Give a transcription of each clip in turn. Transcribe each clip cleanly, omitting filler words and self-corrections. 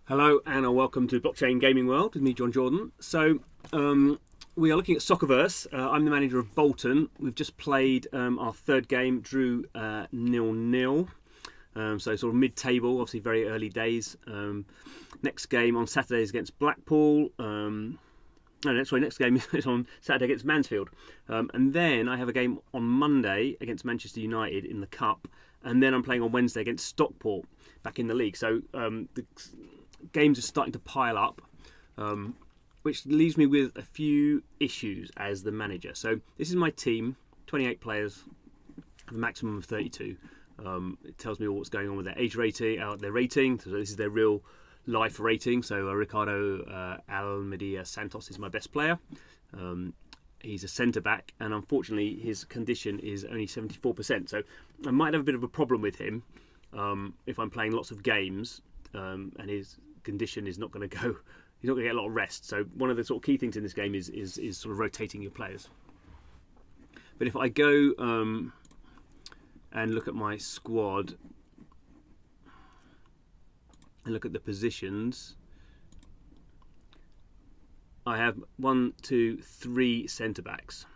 Hello and welcome to Blockchain Gaming World with me, John Jordan. So we are looking at SOCCERVERSE. I'm the manager of Bolton. We've just played our third game, drew 0-0. So sort of mid-table, obviously very early days. Next game on Saturday is against Blackpool. Next game is on Saturday against Mansfield. And then I have a game on Monday against Manchester United in the Cup. And then I'm playing on Wednesday against Stockport back in the league. So the games are starting to pile up, which leaves me with a few issues as the manager. So this is my team, 28 players, a maximum of 32. It tells me all what's going on with their age rating, their rating. So this is their real life rating. So Ricardo Almeida Santos is my best player. He's a centre-back, and unfortunately his condition is only 74%. So I might have a bit of a problem with him if I'm playing lots of games and his condition is not going to go. He's not going to get a lot of rest. So one of the sort of key things in this game is sort of rotating your players. But if I go and look at my squad and look at the positions, I have 1, 2, 3 centre backs.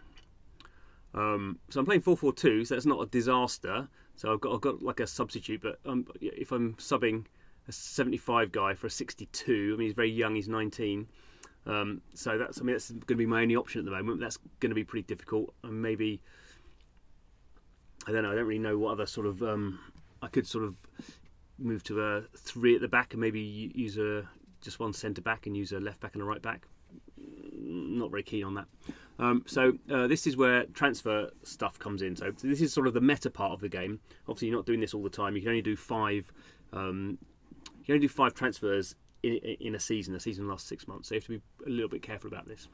So I'm playing 4-4-2, so that's not a disaster. So I've got like a substitute, but if I'm subbing a 75 guy for a 62, I mean he's very young, he's 19. So that's going to be my only option at the moment. That's going to be pretty difficult. And maybe I don't really know what other sort of I could sort of move to a 3 at the back and maybe use just one centre back and use a left back and a right back. Not very keen on that. So this is where transfer stuff comes in. So this is sort of the meta part of the game. Obviously, you're not doing this all the time. You can only do 5. You can only do 5 transfers in a season. A season lasts 6 months, so you have to be a little bit careful about this.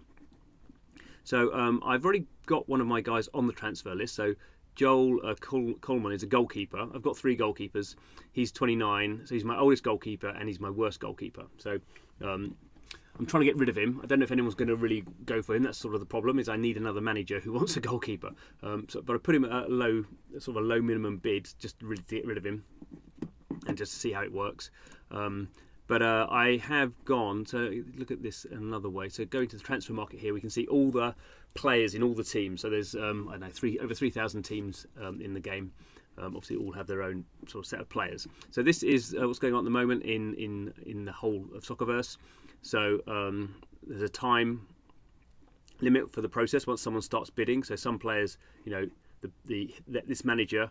So I've already got one of my guys on the transfer list. So Joel Coleman is a goalkeeper. I've got 3 goalkeepers. He's 29, so he's my oldest goalkeeper and he's my worst goalkeeper. So I'm trying to get rid of him. I don't know if anyone's going to really go for him. That's sort of the problem. Is I need another manager who wants a goalkeeper. But I put him at a low minimum bid just to really get rid of him and just to see how it works. But I have gone. So look at this another way. So going to the transfer market here, we can see all the players in all the teams. So there's over 3,000 teams in the game. Obviously, all have their own sort of set of players. So this is what's going on at the moment in the whole of SOCCERVERSE. So there's a time limit for the process once someone starts bidding. So some players, this manager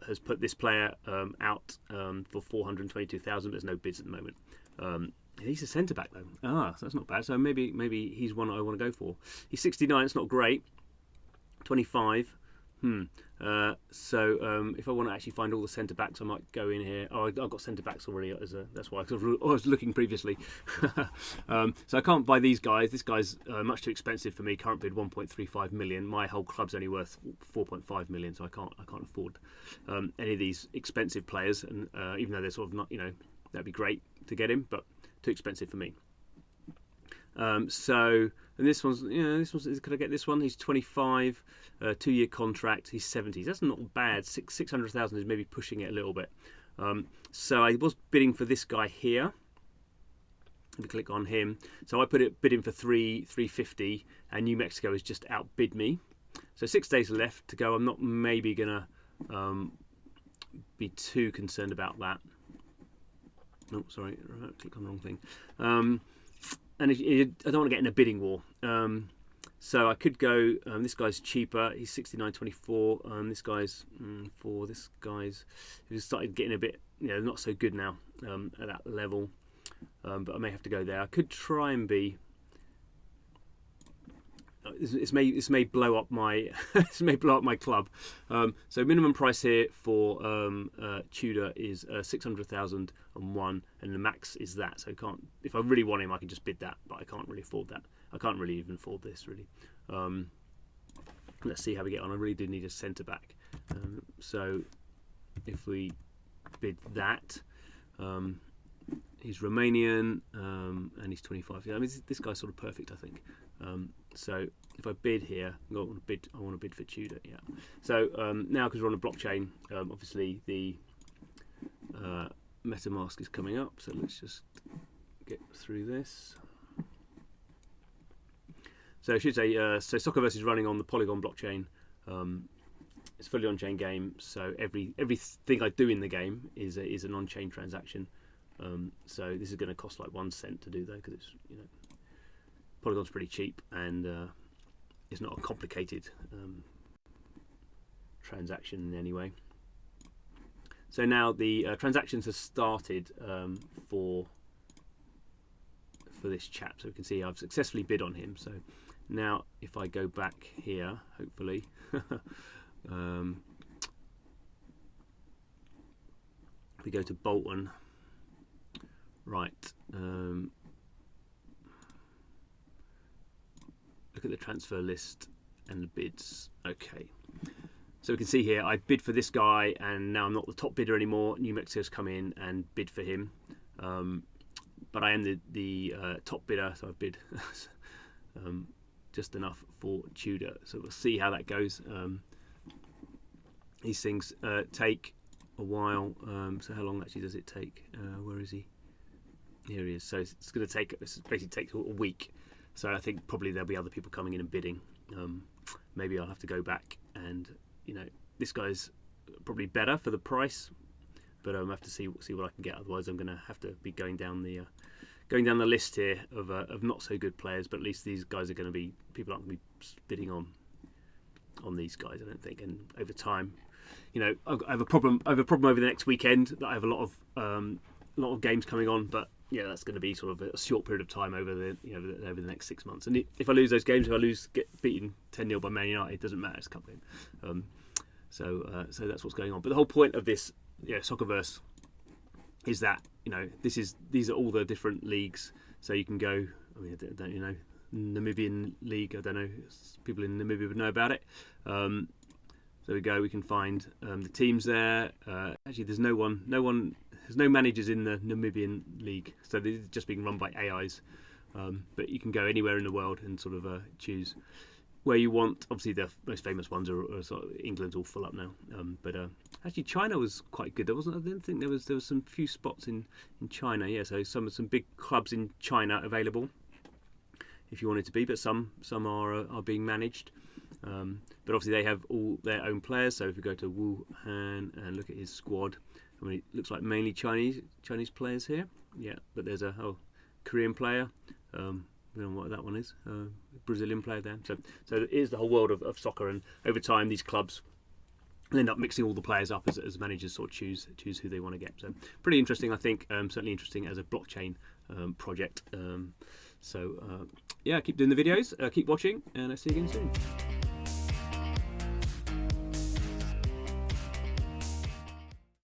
has put this player out for 422,000. There's no bids at the moment. He's a centre back though. So that's not bad. So maybe he's one I want to go for. He's 69. It's not great. 25. So if I want to actually find all the centre backs, I might go in here. I've got centre backs already. That's why I was looking previously. So I can't buy these guys. This guy's much too expensive for me. Current bid 1.35 million. My whole club's only worth 4.5 million, so I can't afford any of these expensive players. And even though they're sort of not, that'd be great to get him, but too expensive for me. And this one's, could I get this one? He's 25, 2-year contract. He's 70. That's not bad. 600,000 is maybe pushing it a little bit. So I was bidding for this guy here. If we click on him, so I bid in for 350, and New Mexico has just outbid me. So 6 days left to go. I'm not maybe gonna be too concerned about that. Oh, sorry, click on the wrong thing. And I don't want to get in a bidding war. So I could go, this guy's cheaper. He's 69.24. This guy's, he's started getting a bit, not so good now at that level. But I may have to go there. I could try and be. This may blow up my club. So minimum price here for Tudor is 600,001, and the max is that. So I can't. If I really want him, I can just bid that, but I can't really afford that. I can't really even afford this really. Let's see how we get on. I really do need a centre back. So if we bid that. He's Romanian and he's 25. I mean, this guy's sort of perfect, I think. So if I bid here, I want to bid for Tudor. Yeah. So now, because we're on a blockchain, obviously the MetaMask is coming up. So let's just get through this. So I should say, so SOCCERVERSE is running on the Polygon blockchain. It's a fully on-chain game, so everything I do in the game is an on-chain transaction. So this is going to cost like 1 cent to do though, because it's, you know, Polygon's pretty cheap, and it's not a complicated transaction in any way. So now the transactions have started for this chap. So we can see I've successfully bid on him. So now if I go back here, hopefully, we go to Bolton, right, look at the transfer list and the bids. Okay, so we can see here I bid for this guy, and now I'm not the top bidder anymore. New Mexico's come in and bid for him, but I am the top bidder, so I've bid just enough for Tudor. So we'll see how that goes. These things take a while. So how long actually does it take? Where is he? Here he is. So it's going to take, this basically takes a week. So I think probably there'll be other people coming in and bidding. Maybe I'll have to go back and, you know, this guy's probably better for the price, but I have to see what I can get. Otherwise, I'm going to have to be going down the list here of not so good players. But at least these guys are going to be, people aren't going to be bidding on these guys, I don't think. And over time, you know, I have a problem over the next weekend that I have a lot of games coming on, but yeah, that's going to be sort of a short period of time over the next 6 months. And if I lose those games, get beaten 10-0 by Man United, it doesn't matter. It's coming. So that's what's going on. But the whole point of this, SOCCERVERSE, is that, you know, these are all the different leagues. So you can go. I mean, I don't, you know, Namibian league. I don't know. People in Namibia would know about it. There we go. We can find the teams there. Actually, there's no managers in the Namibian league, so they're just being run by AIs. But you can go anywhere in the world and sort of choose where you want. Obviously, the most famous ones are sort of, England's all full up now. But actually, China was quite good. I didn't think there was some few spots in China. Yeah, so some big clubs in China available if you wanted to be, but some are being managed. But obviously they have all their own players. So if we go to Wuhan and look at his squad, I mean, it looks like mainly Chinese players here. Yeah, but there's a Korean player. I don't know what that one is. Brazilian player there. So it is the whole world of soccer, and over time these clubs end up mixing all the players up as managers sort of choose who they want to get. So pretty interesting, I think. Certainly interesting as a blockchain project. Yeah, keep doing the videos, keep watching, and I'll see you again soon.